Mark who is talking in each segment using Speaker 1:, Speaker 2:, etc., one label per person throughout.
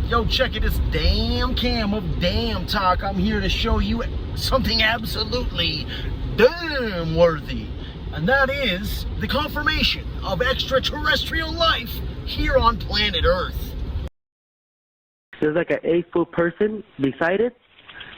Speaker 1: Yo, check it, it's Damn Cam of DaamnTalk. I'm here to show you something absolutely damn worthy. And that is the confirmation of extraterrestrial life here on planet Earth.
Speaker 2: There's like an 8-foot person beside it,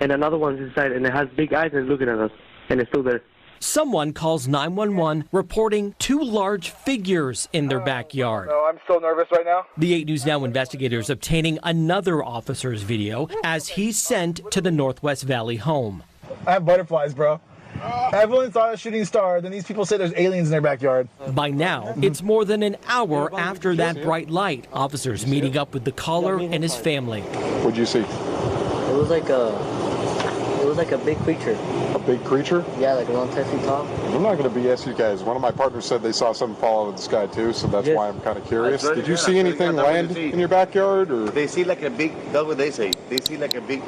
Speaker 2: and another one's inside, and it has big eyes and it's looking at us, and it's still there.
Speaker 3: Someone calls 911 reporting two large figures in their backyard.
Speaker 4: No, I'm so nervous right now.
Speaker 3: The 8 News Now investigators obtaining another officer's video as he's sent to the Northwest Valley home.
Speaker 4: I have butterflies, bro. Everyone saw a shooting star, then these people say there's aliens in their backyard.
Speaker 3: By now, it's more than an hour after that bright light. Officers meeting up with the caller and his family.
Speaker 5: What'd you see?
Speaker 2: It was like a big creature.
Speaker 5: A big creature?
Speaker 2: Yeah, like around 10 feet tall.
Speaker 5: I'm not going to BS you guys. One of my partners said they saw something fall out of the sky too, so that's why I'm kind of curious. Did you see anything land in your backyard, or?
Speaker 6: They see like a big, that's what they say. They see like a big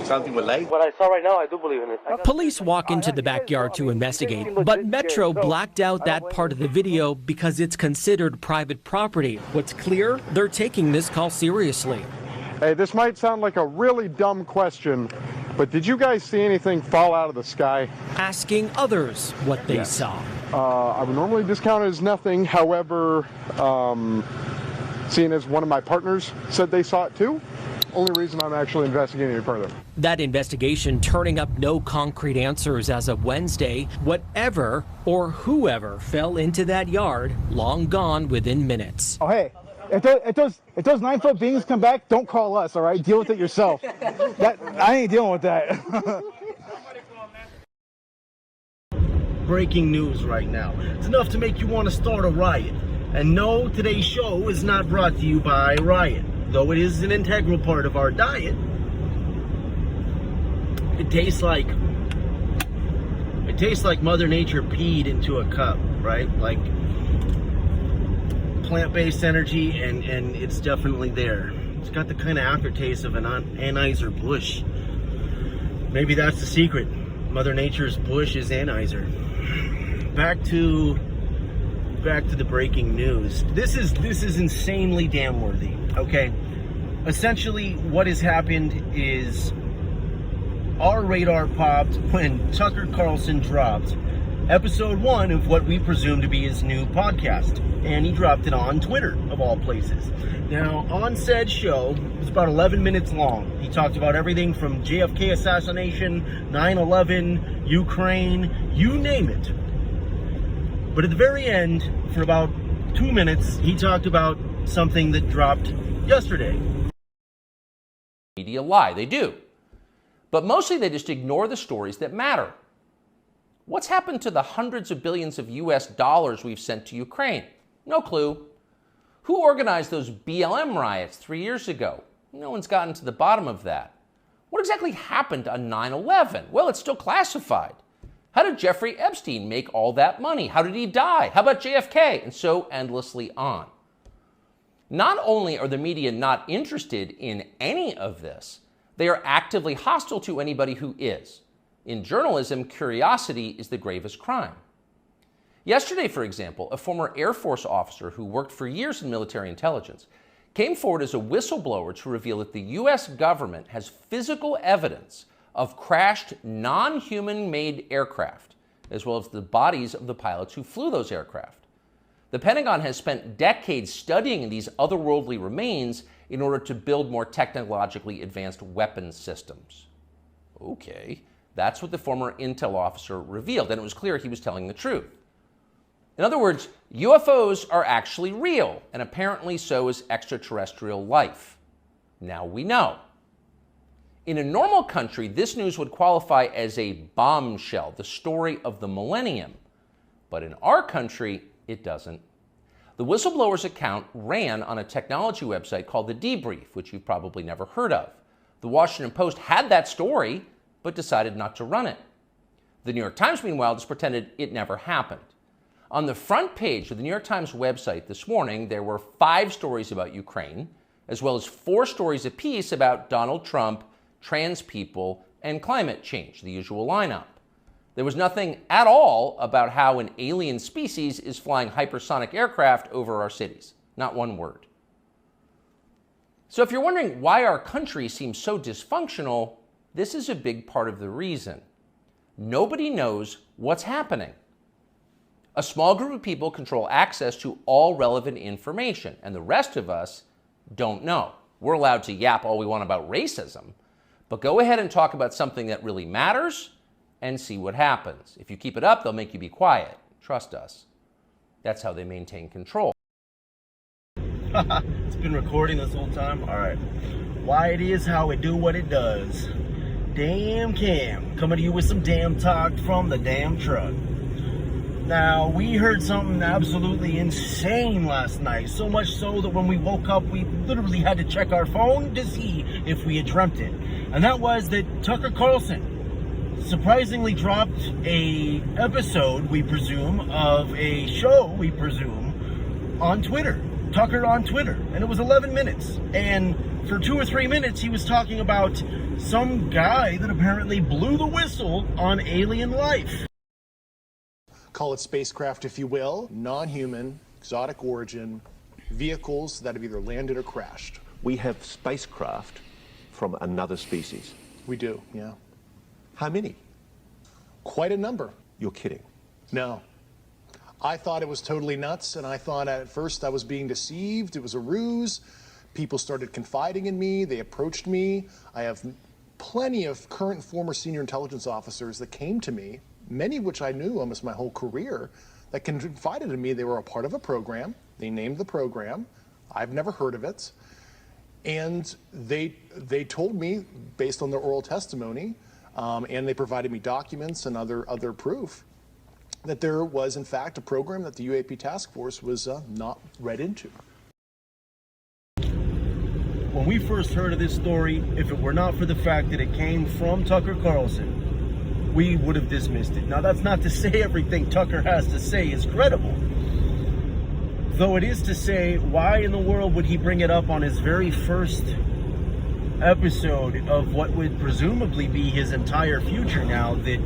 Speaker 6: something with light.
Speaker 2: What I saw right now, I do believe in it.
Speaker 3: Police walk into the backyard to investigate, but Metro blacked out that part of the video because it's considered private property. What's clear, they're taking this call seriously.
Speaker 5: Hey, this might sound like a really dumb question, but did you guys see anything fall out of the sky?
Speaker 3: Asking others what they saw.
Speaker 5: I would normally discount it as nothing. However, seeing as one of my partners said they saw it too, only reason I'm actually investigating it further.
Speaker 3: That investigation turning up no concrete answers as of Wednesday. Whatever or whoever fell into that yard, long gone within minutes.
Speaker 4: Oh, hey, if those 9-foot beings come back, don't call us, all right? Deal with it yourself. I ain't dealing with that.
Speaker 1: Breaking news right now. It's enough to make you want to start a riot. And no, today's show is not brought to you by Riot. Though it is an integral part of our diet, it tastes like Mother Nature peed into a cup, right? Like plant-based energy, and it's definitely there. It's got the kind of aftertaste of an Anheuser-Busch. Maybe that's the secret. Mother Nature's Busch is Anheuser. Back to the breaking news. This is insanely damn worthy. Okay, essentially what has happened is our radar popped when Tucker Carlson dropped episode 1 of what we presume to be his new podcast, and he dropped it on Twitter of all places. Now, on said show, it was about 11 minutes long. He talked about everything from JFK assassination, 9/11, Ukraine, you name it. But at the very end, for about 2 minutes, he talked about something that dropped yesterday.
Speaker 7: Media lie, they do. But mostly they just ignore the stories that matter. What's happened to the hundreds of billions of US dollars we've sent to Ukraine? No clue. Who organized those BLM riots 3 years ago? No one's gotten to the bottom of that. What exactly happened on 9/11? Well, it's still classified. How did Jeffrey Epstein make all that money? How did he die? How about JFK? And so endlessly on. Not only are the media not interested in any of this, they are actively hostile to anybody who is. In journalism, curiosity is the gravest crime. Yesterday, for example, a former Air Force officer who worked for years in military intelligence came forward as a whistleblower to reveal that the U.S. government has physical evidence of crashed non-human-made aircraft, as well as the bodies of the pilots who flew those aircraft. The Pentagon has spent decades studying these otherworldly remains in order to build more technologically advanced weapons systems. Okay, that's what the former intel officer revealed, and it was clear he was telling the truth. In other words, UFOs are actually real, and apparently so is extraterrestrial life. Now we know. In a normal country, this news would qualify as a bombshell, the story of the millennium. But in our country, it doesn't. The whistleblower's account ran on a technology website called The Debrief, which you've probably never heard of. The Washington Post had that story, but decided not to run it. The New York Times, meanwhile, just pretended it never happened. On the front page of the New York Times website this morning, there were 5 stories about Ukraine, as well as 4 stories apiece about Donald Trump, trans people, and climate change, the usual lineup. There was nothing at all about how an alien species is flying hypersonic aircraft over our cities. Not one word. So if you're wondering why our country seems so dysfunctional, this is a big part of the reason. Nobody knows what's happening. A small group of people control access to all relevant information, and the rest of us don't know. We're allowed to yap all we want about racism, but go ahead and talk about something that really matters and see what happens. If you keep it up, they'll make you be quiet. Trust us. That's how they maintain control.
Speaker 1: It's been recording this whole time? Alright. Why it is, how it do what it does. Damn Cam, coming to you with some damn talk from the damn truck. Now, we heard something absolutely insane last night, so much so that when we woke up, we literally had to check our phone to see if we had dreamt it. And that was that Tucker Carlson surprisingly dropped a episode, we presume, of a show, we presume, on Twitter. Tucker on Twitter. And it was 11 minutes. And for 2 or 3 minutes, he was talking about some guy that apparently blew the whistle on alien life.
Speaker 8: Call it spacecraft, if you will, non-human, exotic origin, vehicles that have either landed or crashed.
Speaker 9: We have spacecraft from another species.
Speaker 8: We do, yeah.
Speaker 9: How many?
Speaker 8: Quite a number.
Speaker 9: You're kidding.
Speaker 8: No. I thought it was totally nuts, and I thought at first I was being deceived. It was a ruse. People started confiding in me. They approached me. I have plenty of current and former senior intelligence officers that came to me, many of which I knew almost my whole career, that confided in me. They were a part of a program. They named the program. I've never heard of it. And they told me, based on their oral testimony, and they provided me documents and other proof, that there was, in fact, a program that the UAP task force was not read into.
Speaker 1: When we first heard of this story, if it were not for the fact that it came from Tucker Carlson, we would have dismissed it. Now, that's not to say everything Tucker has to say is credible. Though it is to say, why in the world would he bring it up on his very first episode of what would presumably be his entire future now that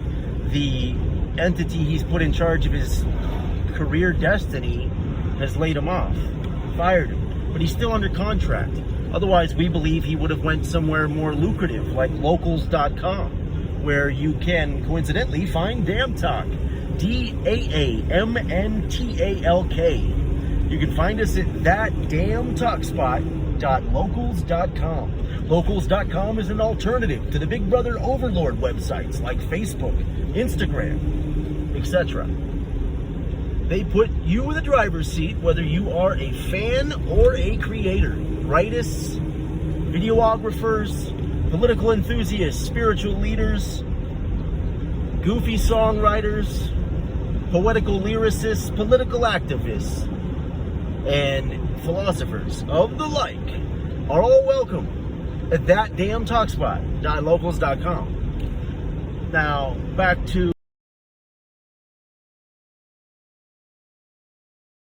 Speaker 1: the entity he's put in charge of his career destiny has laid him off, fired him, but he's still under contract. Otherwise, we believe he would have went somewhere more lucrative, like locals.com, where you can coincidentally find DaamnTalk, DaamnTalk. You can find us at that DaamnTalkspot.locals.com. Locals.com is an alternative to the Big Brother Overlord websites like Facebook, Instagram, etc. They put you in the driver's seat whether you are a fan or a creator. Writers, videographers, political enthusiasts, spiritual leaders, goofy songwriters, poetical lyricists, political activists, and philosophers of the like are all welcome at that DaamnTalkspot.locals.com. Now, back to...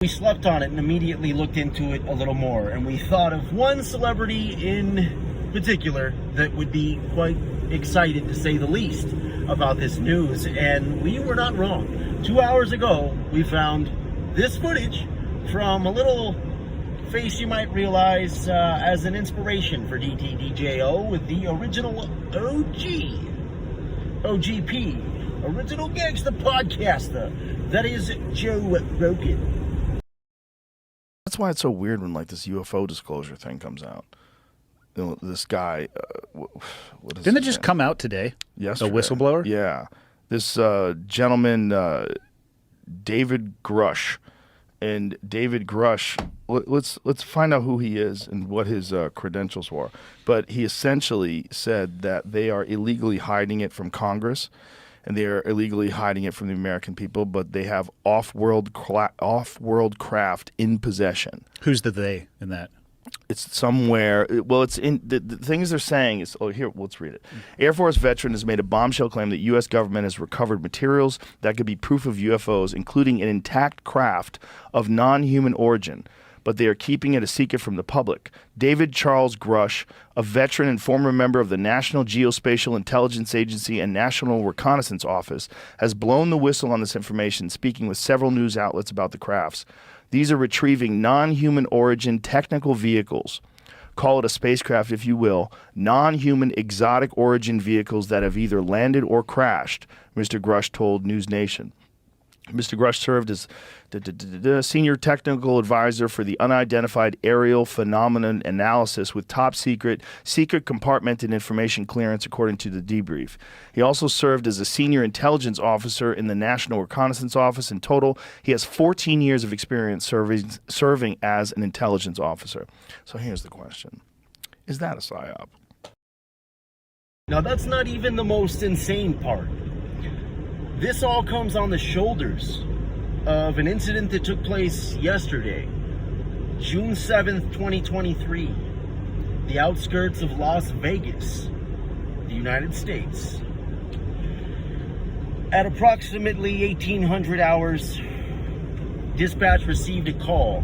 Speaker 1: We slept on it and immediately looked into it a little more, and we thought of one celebrity in particular that would be quite excited, to say the least, about this news, and we were not wrong. 2 hours ago, we found this footage from a little face you might realize as an inspiration for DTdjø with the original OGP, Original Gangsta Podcaster. That is Joe Rogan.
Speaker 10: That's why it's so weird when like this UFO disclosure thing comes out. You know, this guy, what is
Speaker 11: Didn't it just come out today?
Speaker 10: Yesterday.
Speaker 11: The whistleblower?
Speaker 10: Yeah. This gentleman, David Grush. And David Grush, let's find out who he is and what his credentials were. But he essentially said that they are illegally hiding it from Congress, and they are illegally hiding it from the American people, but they have off-world craft in possession.
Speaker 11: Who's the they in that?
Speaker 10: It's somewhere. Well, it's in the things they're saying is. Oh, here, let's read it. Air Force veteran has made a bombshell claim that U.S. government has recovered materials that could be proof of UFOs, including an intact craft of non-human origin, but they are keeping it a secret from the public. David Charles Grush, a veteran and former member of the National Geospatial Intelligence Agency and National Reconnaissance Office, has blown the whistle on this information, speaking with several news outlets about the crafts. These are retrieving non-human origin technical vehicles call it a spacecraft if you will, non-human exotic origin vehicles that have either landed or crashed, Mr. Grush told News Nation. Mr. Grush served as senior technical advisor for the unidentified aerial phenomenon analysis with top secret compartmented information clearance, according to the debrief. He also served as a senior intelligence officer in the National Reconnaissance Office. In total, he has 14 years of experience serving as an intelligence officer. So here's the question. Is that a PSYOP?
Speaker 1: Now, that's not even the most insane part. This all comes on the shoulders of an incident that took place yesterday, June 7th, 2023, the outskirts of Las Vegas, the United States. At approximately 1800 hours, dispatch received a call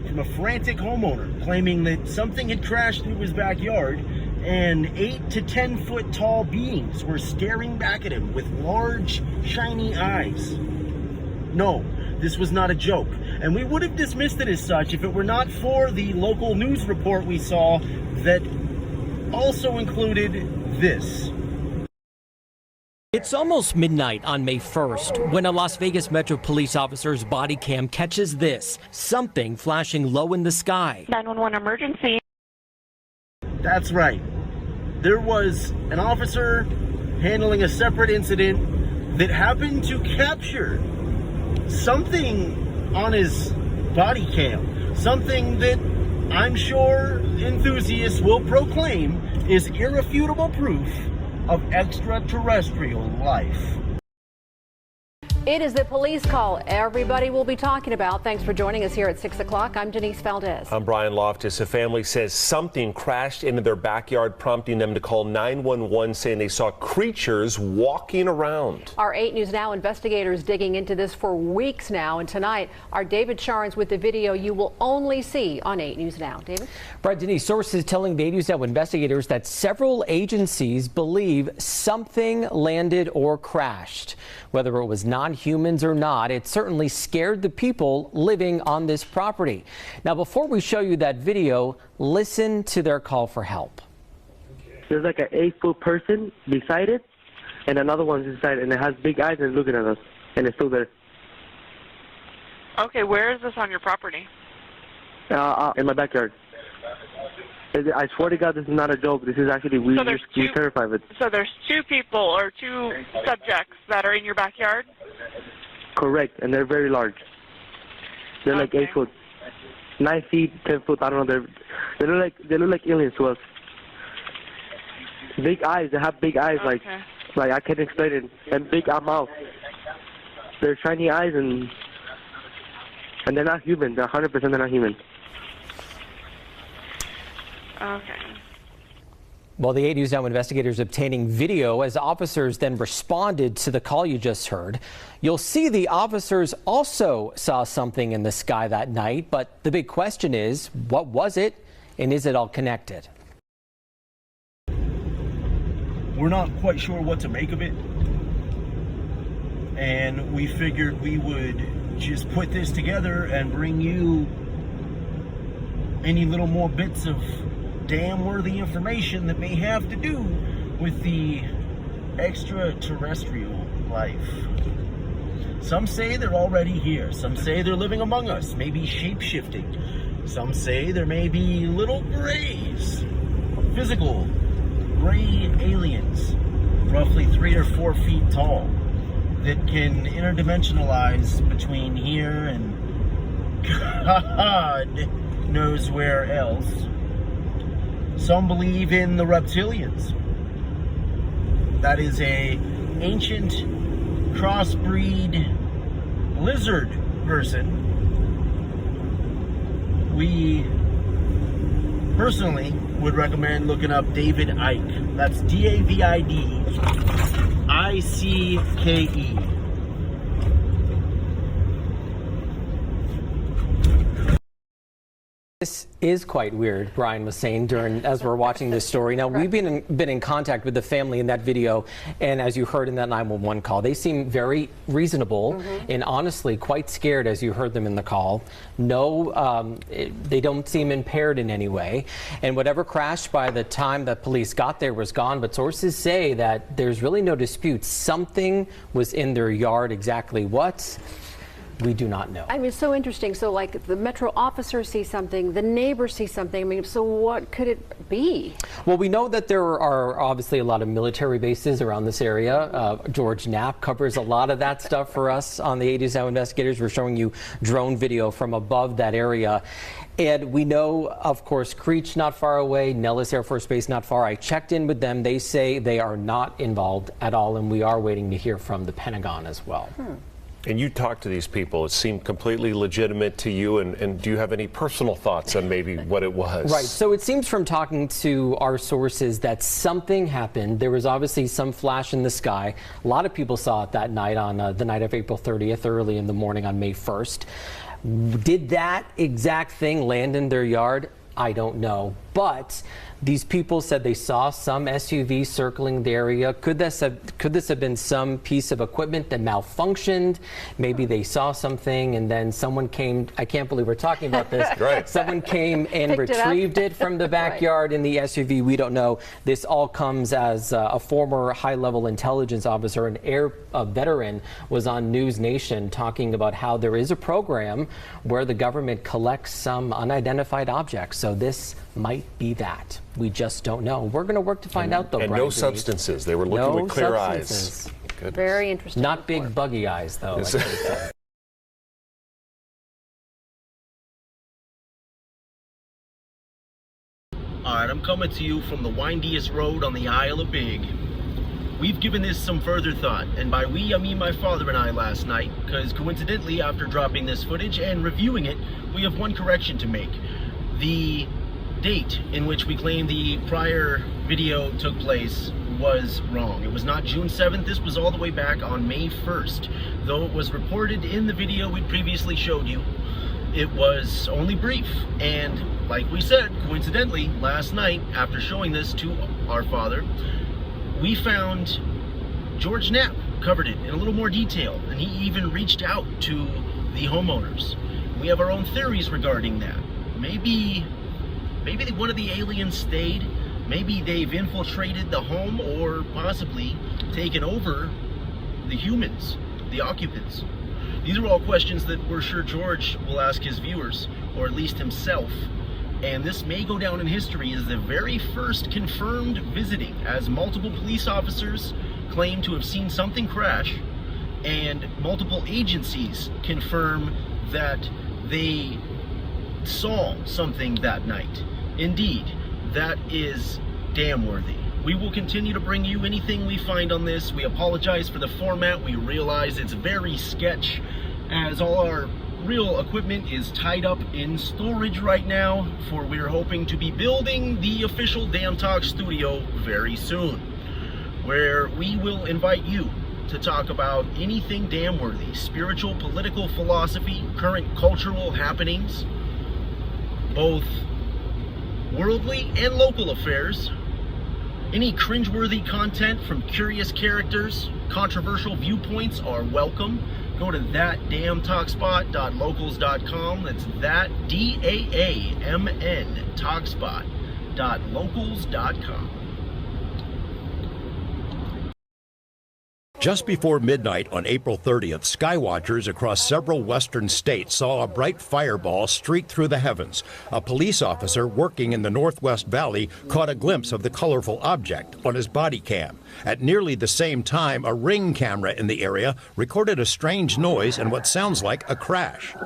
Speaker 1: from a frantic homeowner claiming that something had crashed through his backyard and 8 to 10 foot tall beings were staring back at him with large, shiny eyes. No, this was not a joke, and we would have dismissed it as such if it were not for the local news report we saw that also included this.
Speaker 3: It's almost midnight on May 1st when a Las Vegas Metro police officer's body cam catches this, something flashing low in the sky.
Speaker 12: 911 emergency.
Speaker 1: That's right. There was an officer handling a separate incident that happened to capture something on his body cam. Something that I'm sure enthusiasts will proclaim is irrefutable proof of extraterrestrial life.
Speaker 13: It is the police call everybody will be talking about. Thanks for joining us here at 6 o'clock. I'm Denise Valdez.
Speaker 14: I'm Brian Loftus. A family says something crashed into their backyard, prompting them to call 911, saying they saw creatures walking around.
Speaker 13: Our 8 News Now investigators digging into this for weeks now. And tonight, our David Charnes with the video you will only see on 8 News Now. David?
Speaker 3: Right, Denise, sources telling the 8 News Now investigators that several agencies believe something landed or crashed. Whether it was non-humans or not, it certainly scared the people living on this property. Now, before we show you that video, listen to their call for help.
Speaker 2: There's like an 8-foot person beside it, and another one's inside, and it has big eyes and looking at us, and it's still there.
Speaker 12: Okay, where is this on your property?
Speaker 2: In my backyard. I swear to God, this is not a joke. This is actually, we're terrified of it.
Speaker 12: So there's 2 people or 2 subjects that are in your backyard?
Speaker 2: Correct, and they're very large. They're like 8 foot, 9 feet, 10 foot. I don't know. They look like aliens to us. Big eyes. They have big eyes, like I can't explain it. And big mouth. They're shiny eyes, and they're not human. They're 100% they're not human.
Speaker 12: Okay.
Speaker 3: Well, the 8 News Now investigators obtaining video as officers then responded to the call you just heard. You'll see the officers also saw something in the sky that night, but the big question is, what was it, and is it all connected?
Speaker 1: We're not quite sure what to make of it, and we figured we would just put this together and bring you any little more bits of damn-worthy information that may have to do with the extraterrestrial life. Some say they're already here. Some say they're living among us, maybe shape-shifting. Some say there may be little grays, physical gray aliens, roughly 3 or 4 feet tall, that can interdimensionalize between here and God knows where else. Some believe in the reptilians. That is a ancient crossbreed lizard person. We personally would recommend looking up David Icke. That's DavidIcke.
Speaker 3: This is quite weird, Brian was saying as we're watching this story. Now, we've been in contact with the family in that video, and as you heard in that 911 call, they seem very reasonable and honestly quite scared as you heard them in the call. No, they don't seem impaired in any way, and whatever crashed by the time that police got there was gone, but sources say that there's really no dispute. Something was in their yard. Exactly what? We do not know.
Speaker 13: I mean, it's so interesting. So, like, the Metro officer sees something, the neighbor sees something. I mean, so what could it be?
Speaker 3: Well, we know that there are obviously a lot of military bases around this area. George Knapp covers a lot of that stuff for us on the 80s Now Investigators. We're showing you drone video from above that area. And we know, of course, Creech not far away, Nellis Air Force Base not far. I checked in with them. They say they are not involved at all, and we are waiting to hear from the Pentagon as well.
Speaker 14: And you talked to these people. It seemed completely legitimate to you. And do you have any personal thoughts on maybe what it was?
Speaker 3: Right. So it seems from talking to our sources that something happened. There was obviously some flash in the sky. A lot of people saw it that night on the night of April 30th, early in the morning on May 1st. Did that exact thing land in their yard? I don't know. But these people said they saw some SUV circling the area. Could this have been some piece of equipment that malfunctioned? Maybe they saw something and then someone came. I can't believe we're talking about this.
Speaker 14: Right.
Speaker 3: Someone came and retrieved it from the backyard in the SUV. We don't know. This all comes as a former high-level intelligence officer, a veteran, was on News Nation talking about how there is a program where the government collects some unidentified objects. So this might be that. We just don't know. We're going to work to find out, though.
Speaker 14: And
Speaker 3: Brian
Speaker 14: no substances. They were looking with clear eyes. Goodness.
Speaker 13: Very interesting.
Speaker 3: Not big buggy eyes, though. Like they said.
Speaker 1: All right, I'm coming to you from the windiest road on the Isle of Big. We've given this some further thought, and by we, I mean my father and I last night, because coincidentally, after dropping this footage and reviewing it, we have one correction to make. The date in which we claim the prior video took place was wrong. It was not June 7th. This was all the way back on May 1st. Though it was reported in the video we previously showed you, it was only brief. And like we said, coincidentally, last night, after showing this to our father, we found George Knapp covered it in a little more detail, and he even reached out to the homeowners. We have our own theories regarding that. Maybe one of the aliens stayed. Maybe they've infiltrated the home, or possibly taken over the humans, the occupants. These are all questions that we're sure George will ask his viewers, or at least himself. And this may go down in history as the very first confirmed visiting, as multiple police officers claim to have seen something crash, and multiple agencies confirm that they saw something that night. Indeed, that is damn worthy. We will continue to bring you anything we find on this. We apologize for the format. We realize it's very sketch, as all our real equipment is tied up in storage right now, for we're hoping to be building the official DaamnTalk studio very soon, where we will invite you to talk about anything damn-worthy: spiritual, political, philosophy, current cultural happenings, both worldly and local affairs, any cringeworthy content from curious characters, controversial viewpoints are welcome. Go to thatdaamntalkspot.locals.com. That's that, DAAMN, talkspot.locals.com.
Speaker 15: Just before midnight on April 30th, skywatchers across several western states saw a bright fireball streak through the heavens. A police officer working in the Northwest Valley caught a glimpse of the colorful object on his body cam. At nearly the same time, a Ring camera in the area recorded a strange noise and what sounds like a crash.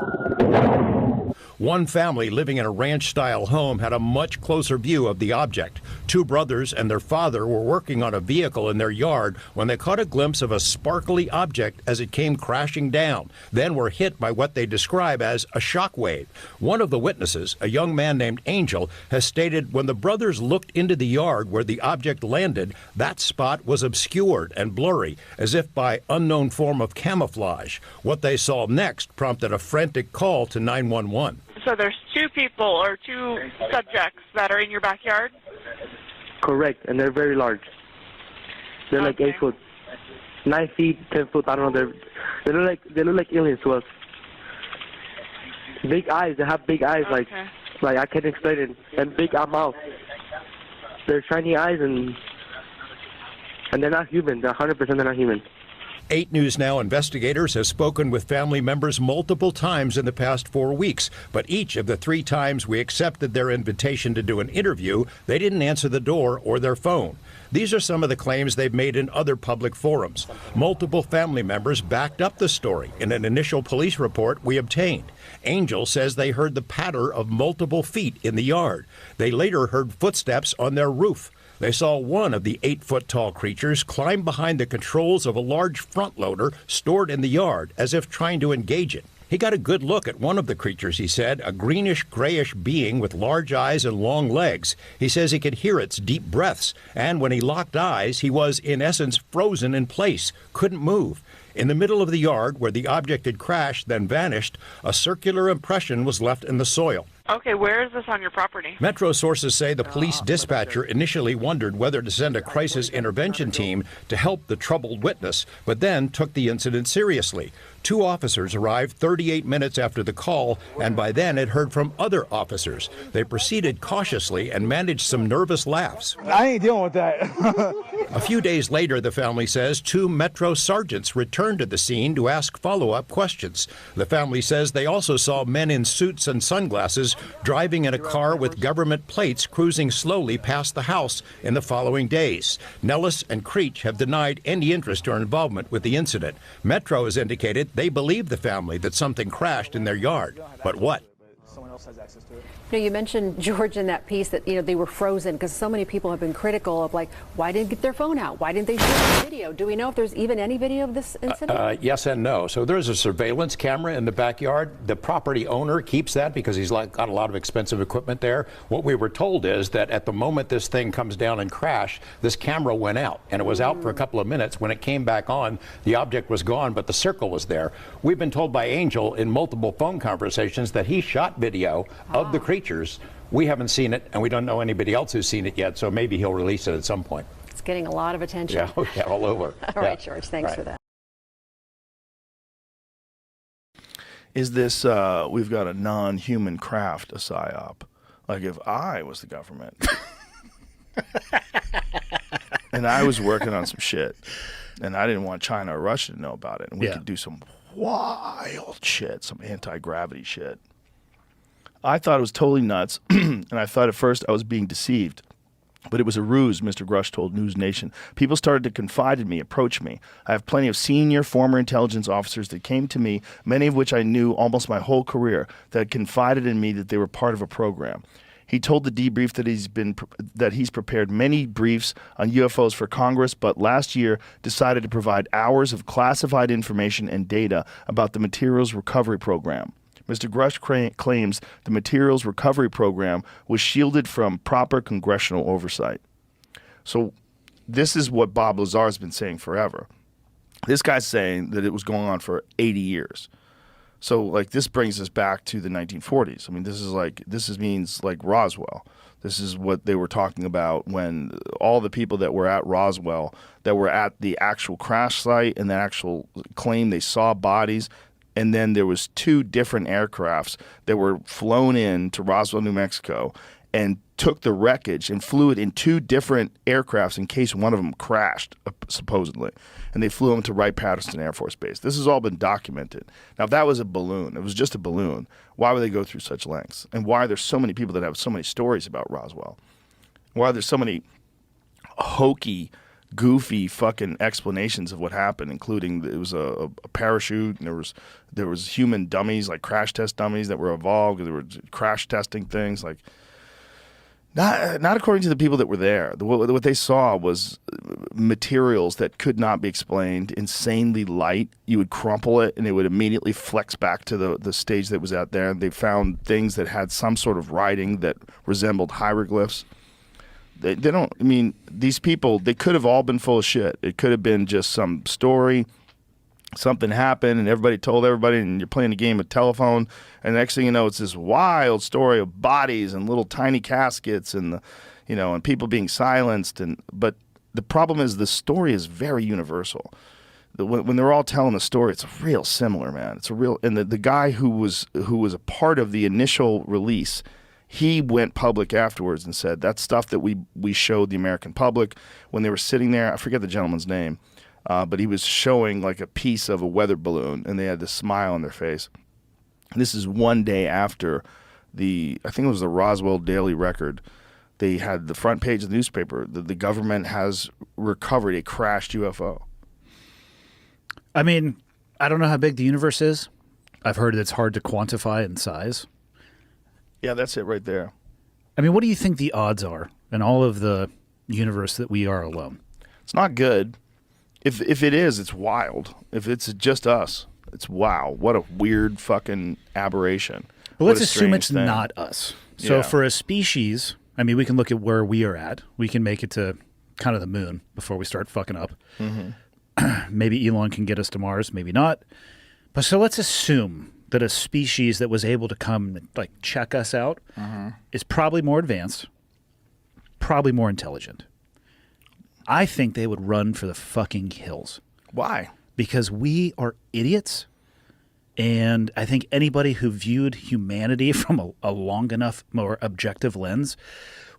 Speaker 15: One family living in a ranch-style home had a much closer view of the object. Two brothers and their father were working on a vehicle in their yard when they caught a glimpse of a sparkly object as it came crashing down, then were hit by what they describe as a shock wave. One of the witnesses, a young man named Angel, has stated when the brothers looked into the yard where the object landed, that spot was obscured and blurry, as if by unknown form of camouflage. What they saw next prompted a frantic call to 911.
Speaker 12: So there's two people or two subjects that are in your backyard?
Speaker 2: Correct, and they're very large. They're like 8 foot, 9 feet, 10 foot. I don't know. They look like aliens to us. Big eyes. They have big eyes, like I can't explain it, and big mouth. They're shiny eyes, and they're not human. They're 100% they're not human.
Speaker 15: 8 News Now investigators have spoken with family members multiple times in the past 4 weeks, but each of the 3 times we accepted their invitation to do an interview, they didn't answer the door or their phone. These are some of the claims they've made in other public forums. Multiple family members backed up the story in an initial police report we obtained. Angel says they heard the patter of multiple feet in the yard. They later heard footsteps on their roof. They saw one of the 8-foot-tall creatures climb behind the controls of a large front loader stored in the yard as if trying to engage it. He got a good look at one of the creatures, he said, a greenish-grayish being with large eyes and long legs. He says he could hear its deep breaths, and when he locked eyes, he was, in essence, frozen in place, couldn't move. In the middle of the yard, where the object had crashed, then vanished, a circular impression was left in the soil.
Speaker 12: Okay, where is this on your property?
Speaker 15: Metro sources say the police dispatcher initially wondered whether to send a crisis intervention team to help the troubled witness, but then took the incident seriously. 2 officers arrived 38 minutes after the call, and by then had heard from other officers. They proceeded cautiously and managed some nervous laughs.
Speaker 4: I ain't dealing with that.
Speaker 15: A few days later, the family says 2 Metro sergeants returned to the scene to ask follow-up questions. The family says they also saw men in suits and sunglasses driving in a car with government plates cruising slowly past the house in the following days. Nellis and Creech have denied any interest or involvement with the incident. Metro has indicated they believe the family that something crashed in their yard. But what?
Speaker 4: Has access to it.
Speaker 13: You know, you mentioned, George, in that piece that, they were frozen because so many people have been critical of, like, why didn't they get their phone out? Why didn't they shoot the video? Do we know if there's even any video of this incident?
Speaker 16: Yes and no. So there's a surveillance camera in the backyard. The property owner keeps that because he's got a lot of expensive equipment there. What we were told is that at the moment this thing comes down and crashed, this camera went out, and it was out for a couple of minutes. When it came back on, the object was gone, but the circle was there. We've been told by Angel in multiple phone conversations that he shot video of the creatures. We haven't seen it, and we don't know anybody else who's seen it yet, so maybe he'll release it at some point.
Speaker 13: It's getting a lot of attention.
Speaker 16: Yeah, all over.
Speaker 13: All right, George, thanks for that.
Speaker 10: Is this, we've got a non-human craft, a PSYOP? Like if I was the government and I was working on some shit and I didn't want China or Russia to know about it, and we could do some wild shit, some anti-gravity shit. I thought it was totally nuts, and I thought at first I was being deceived. But it was a ruse, Mr. Grush told News Nation. People started to confide in me, approach me. I have plenty of senior former intelligence officers that came to me, many of which I knew almost my whole career, that confided in me that they were part of a program. He told the debrief that he's prepared many briefs on UFOs for Congress, but last year decided to provide hours of classified information and data about the Materials Recovery Program. Mr. Grush claims the Materials Recovery Program was shielded from proper congressional oversight. So this is what Bob Lazar's been saying forever. This guy's saying that it was going on for 80 years. So like this brings us back to the 1940s. I mean, this means like Roswell. This is what they were talking about when all the people that were at Roswell, that were at the actual crash site and the actual claim they saw bodies. And then there was 2 different aircrafts that were flown in to Roswell, New Mexico, and took the wreckage and flew it in 2 different aircrafts in case one of them crashed, supposedly. And they flew them to Wright-Patterson Air Force Base. This has all been documented. Now, if that was a balloon, it was just a balloon, why would they go through such lengths? And why are there so many people that have so many stories about Roswell? Why are there so many hokey, goofy fucking explanations of what happened, including it was a parachute, and there was human dummies, like crash test dummies that were evolved. There were crash testing things, like not according to the people that were there. What they saw was materials that could not be explained, insanely light. You would crumple it and it would immediately flex back to the stage that was out there. They found things that had some sort of writing that resembled hieroglyphs. They don't, I mean, these people, they could have all been full of shit. It could have been just some story. something happened and everybody told everybody, and you're playing a game of telephone, and the next thing you know, it's this wild story of bodies and little tiny caskets and and people being silenced. But the problem is the story is very universal. When they're all telling the story, it's real similar, man. It's a real, and the guy who was a part of the initial release, he went public afterwards and said that stuff that we showed the American public when they were sitting there. I forget the gentleman's name, but he was showing like a piece of a weather balloon, and they had this smile on their face. This is one day after I think it was the Roswell Daily Record. They had the front page of the newspaper. The government has recovered a crashed UFO.
Speaker 11: I mean, I don't know how big the universe is. I've heard it's hard to quantify in size.
Speaker 10: Yeah, that's it right there.
Speaker 11: I mean, what do you think the odds are in all of the universe that we are alone?
Speaker 10: It's not good. If it is, it's wild. If it's just us, it's wow. What a weird fucking aberration.
Speaker 11: But let's assume it's not us. So
Speaker 10: Yeah.
Speaker 11: for a species, I mean, we can look at where we are at. We can make it to kind of the moon before we start fucking up.
Speaker 10: Mm-hmm.
Speaker 11: Maybe Elon can get us to Mars, maybe not. But so let's assume that a species that was able to come like check us out is probably more advanced, probably more intelligent. I think they would run for the fucking hills.
Speaker 10: Why?
Speaker 11: Because we are idiots. And I think anybody who viewed humanity from a long enough, more objective lens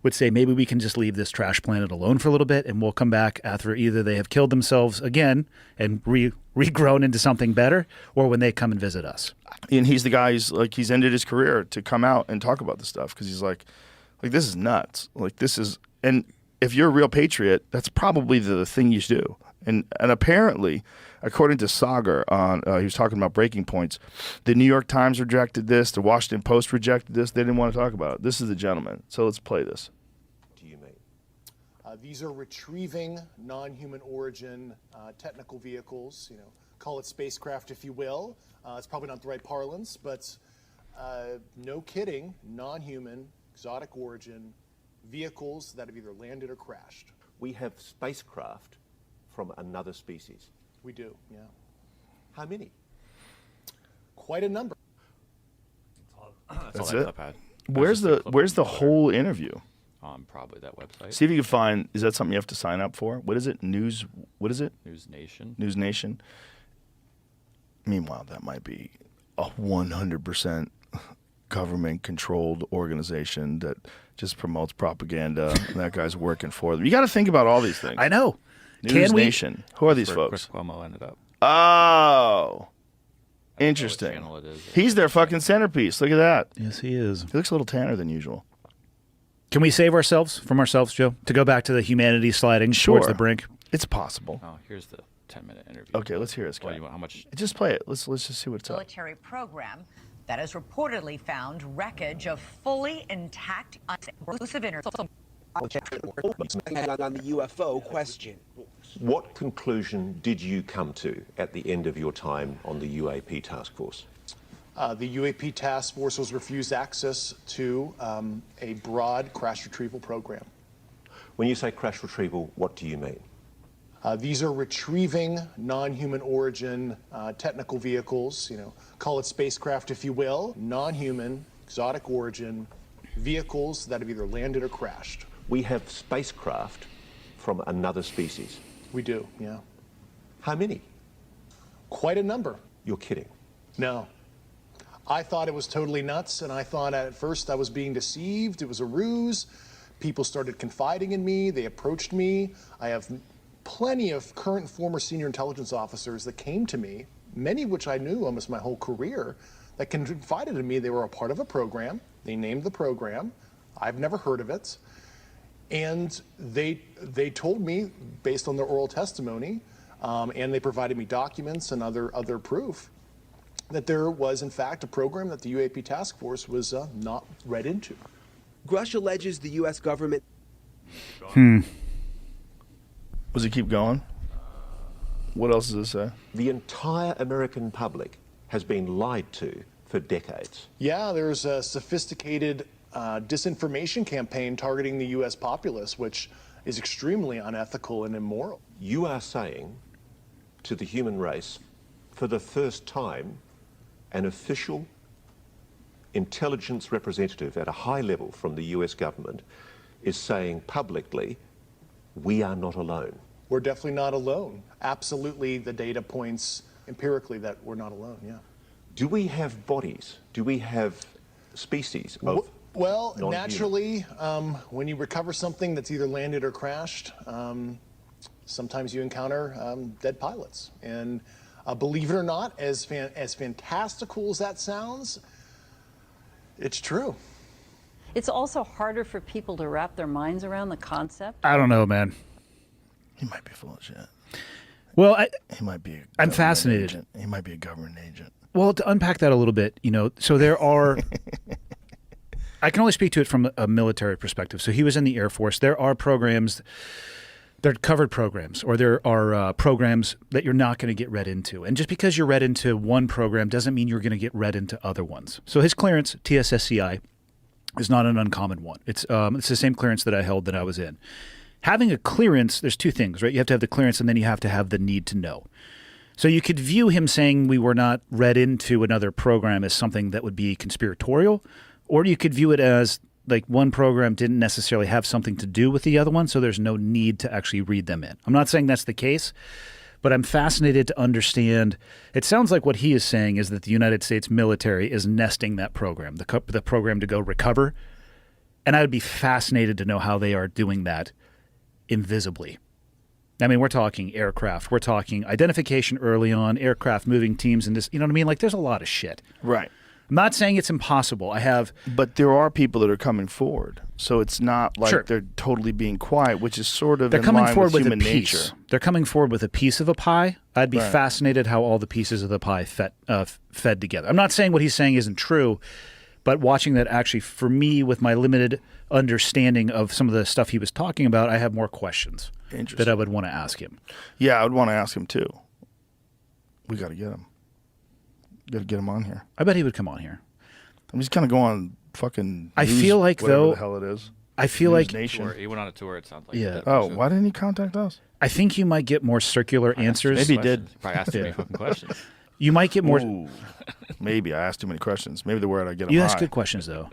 Speaker 11: would say maybe we can just leave this trash planet alone for a little bit and we'll come back after either they have killed themselves again and regrown into something better, or when they come and visit us.
Speaker 10: And he's the guy he's ended his career to come out and talk about this stuff because he's like this is nuts. And if you're a real patriot, that's probably the thing you should do. And apparently, according to Sagar, he was talking about breaking points. The New York Times rejected this. The Washington Post rejected this. They didn't want to talk about it. This is the gentleman. So let's play this.
Speaker 14: Do you mean?
Speaker 8: These are retrieving non-human origin technical vehicles. Call it spacecraft if you will. It's probably not the right parlance, but no kidding, non-human, exotic origin vehicles that have either landed or crashed.
Speaker 9: We have spacecraft from another species.
Speaker 8: We do, yeah.
Speaker 9: How many?
Speaker 8: Quite a number.
Speaker 10: That's it. Where's the whole interview?
Speaker 17: Probably that website.
Speaker 10: See if you can find. Is that something you have to sign up for? What is it? What is it?
Speaker 17: News Nation.
Speaker 10: News Nation. Meanwhile, that might be a 100% government-controlled organization that just promotes propaganda. And that guy's working for them. You got to think about all these things.
Speaker 11: I know.
Speaker 10: News Nation. Who are these folks?
Speaker 17: Chris Cuomo ended up.
Speaker 10: Oh, interesting. He's their fucking centerpiece. Look at that.
Speaker 11: Yes, he is.
Speaker 10: He looks a little tanner than usual.
Speaker 11: Can we save ourselves from ourselves, Joe? To go back to the humanity sliding towards the brink?
Speaker 10: It's possible.
Speaker 17: Oh, here's the 10-minute interview.
Speaker 10: Okay, let's hear this guy.
Speaker 17: How much?
Speaker 10: Just play it. Let's just see what's up.
Speaker 18: Military program that has reportedly found wreckage of fully intact exclusive
Speaker 19: on the UFO question.
Speaker 9: What conclusion did you come to at the end of your time on the UAP task force?
Speaker 8: The UAP task force was refused access to a broad crash retrieval program.
Speaker 9: When you say crash retrieval, what do you mean?
Speaker 8: These are retrieving non-human origin technical vehicles, call it spacecraft if you will, non-human, exotic origin vehicles that have either landed or crashed.
Speaker 9: We have spacecraft from another species.
Speaker 8: We do, yeah.
Speaker 9: How many?
Speaker 8: Quite a number.
Speaker 9: You're kidding.
Speaker 8: No. I thought it was totally nuts, and I thought at first I was being deceived. It was a ruse. People started confiding in me. They approached me. I have plenty of current and former senior intelligence officers that came to me, many of which I knew almost my whole career, that confided in me they were a part of a program. They named the program. I've never heard of it. And they told me, based on their oral testimony, and they provided me documents and other proof, that there was, in fact, a program that the UAP task force was not read into.
Speaker 19: Grush alleges the U.S. government...
Speaker 10: Does it keep going? What else does it say?
Speaker 9: The entire American public has been lied to for decades.
Speaker 8: Yeah, there's a sophisticated disinformation campaign targeting the U.S. populace, which is extremely unethical and immoral.
Speaker 9: You are saying to the human race, for the first time, an official intelligence representative at a high level from the US government is saying publicly, we are not alone.
Speaker 8: We're definitely not alone. Absolutely, the data points empirically that we're not alone, yeah.
Speaker 9: Do we have bodies? Do we have species of
Speaker 8: Well,
Speaker 9: non-human?
Speaker 8: naturally, when you recover something that's either landed or crashed, sometimes you encounter dead pilots. And believe it or not, as fantastical as that sounds, it's true.
Speaker 20: It's also harder for people to wrap their minds around the concept.
Speaker 11: I don't know, man.
Speaker 10: He might be full of shit.
Speaker 11: Well,
Speaker 10: he might be.
Speaker 11: I'm fascinated.
Speaker 10: Agent. He might be a government agent.
Speaker 11: Well, to unpack that a little bit, so there are. I can only speak to it from a military perspective. So he was in the Air Force. There are programs. They're covered programs, or there are programs that you're not going to get read into. And just because you're read into one program doesn't mean you're going to get read into other ones. So his clearance, TSSCI, is not an uncommon one. It's the same clearance that I held that I was in. Having a clearance, there's two things, right? You have to have the clearance, and then you have to have the need to know. So you could view him saying we were not read into another program as something that would be conspiratorial, or you could view it as like one program didn't necessarily have something to do with the other one, so there's no need to actually read them in. I'm not saying that's the case, but I'm fascinated to understand. It sounds like what he is saying is that the United States military is nesting that program, the program to go recover, and I would be fascinated to know how they are doing that invisibly. I mean, we're talking aircraft, we're talking identification early on, aircraft moving teams, and this, you know what I mean? Like, there's a lot of shit.
Speaker 10: Right.
Speaker 11: I'm not saying it's impossible.
Speaker 10: But there are people that are coming forward. So it's not like they're totally being quiet, which is sort of
Speaker 11: they're
Speaker 10: in
Speaker 11: coming
Speaker 10: line
Speaker 11: forward
Speaker 10: with
Speaker 11: with
Speaker 10: human
Speaker 11: a piece.
Speaker 10: nature.
Speaker 11: They're coming forward with a piece of a pie. I'd be
Speaker 10: Right.
Speaker 11: fascinated how all the pieces of the pie fed together. I'm not saying what he's saying isn't true, but watching that actually, for me, with my limited understanding of some of the stuff he was talking about, I have more questions that I would want to ask him.
Speaker 10: Yeah, I would want to ask him too. We got to get him. Got to get him on here.
Speaker 11: I bet he would come on here.
Speaker 10: I'm just kind of going fucking.
Speaker 11: I
Speaker 10: news,
Speaker 11: feel like,
Speaker 10: whatever
Speaker 11: though,
Speaker 10: the hell it is.
Speaker 11: I feel
Speaker 10: News
Speaker 11: like
Speaker 10: Nation.
Speaker 17: He went on a tour. It sounds like.
Speaker 11: Yeah.
Speaker 10: Oh, why didn't he contact us?
Speaker 11: I think you might get more circular answers.
Speaker 10: Maybe he did.
Speaker 17: Probably asked too many fucking questions.
Speaker 11: You might get more.
Speaker 10: Ooh, maybe I asked too many questions. Maybe the word I get him
Speaker 11: You
Speaker 10: high.
Speaker 11: ask good questions, though.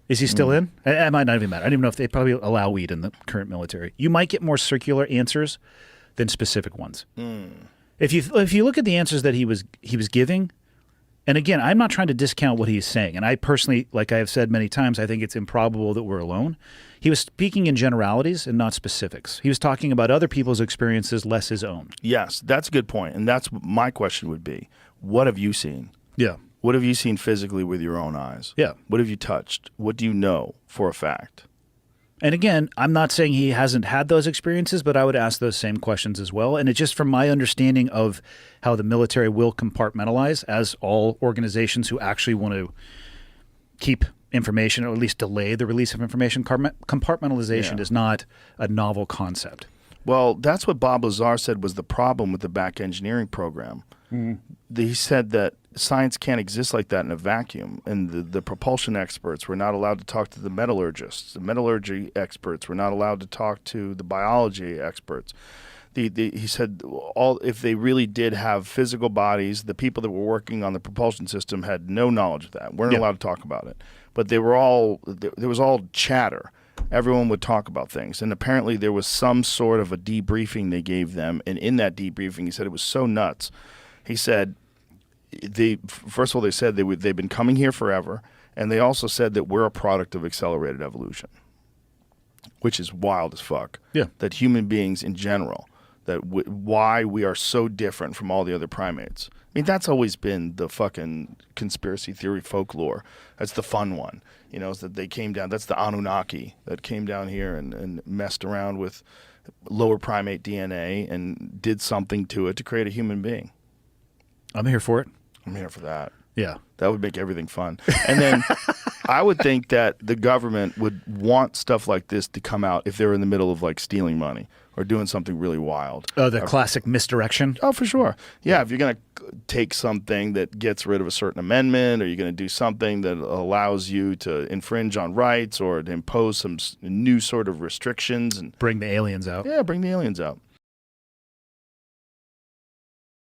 Speaker 11: Is he still in? I might not even matter. I don't even know if they probably allow weed in the current military. You might get more circular answers than specific ones. If you look at the answers that he was giving, and again, I'm not trying to discount what he's saying. And I personally, like I have said many times, I think it's improbable that we're alone. He was speaking in generalities and not specifics. He was talking about other people's experiences, less his own.
Speaker 10: Yes, that's a good point. And that's what my question would be. What have you seen?
Speaker 11: Yeah.
Speaker 10: What have you seen physically with your own eyes?
Speaker 11: Yeah.
Speaker 10: What have you touched? What do you know for a fact?
Speaker 11: And again, I'm not saying he hasn't had those experiences, but I would ask those same questions as well. And it's just from my understanding of how the military will compartmentalize, as all organizations who actually want to keep information, or at least delay the release of information. Compartmentalization is not a novel concept.
Speaker 10: Well, that's what Bob Lazar said was the problem with the back engineering program. He said that science can't exist like that in a vacuum, and the propulsion experts were not allowed to talk to the metallurgists. The metallurgy experts were not allowed to talk to the biology experts. He said if they really did have physical bodies, the people that were working on the propulsion system had no knowledge of that, weren't allowed to talk about it. But there was all chatter. Everyone would talk about things. And apparently there was some sort of a debriefing they gave them. And in that debriefing, he said it was so nuts. He said, first of all, they said they've been coming here forever. And they also said that we're a product of accelerated evolution, which is wild as fuck.
Speaker 11: Yeah.
Speaker 10: That human beings in general, why we are so different from all the other primates. I mean, that's always been the fucking conspiracy theory folklore. That's the fun one. Is that they came down. That's the Anunnaki that came down here and messed around with lower primate DNA and did something to it to create a human being.
Speaker 11: I'm here for it.
Speaker 10: I'm here for that.
Speaker 11: Yeah.
Speaker 10: That would make everything fun. And then I would think that the government would want stuff like this to come out if they were in the middle of like stealing money or doing something really wild.
Speaker 11: Oh, the classic misdirection?
Speaker 10: Oh, for sure. Yeah, if you're going to take something that gets rid of a certain amendment, or you're going to do something that allows you to infringe on rights or to impose some new sort of restrictions. And
Speaker 11: bring the aliens out.
Speaker 10: Yeah, bring the aliens out.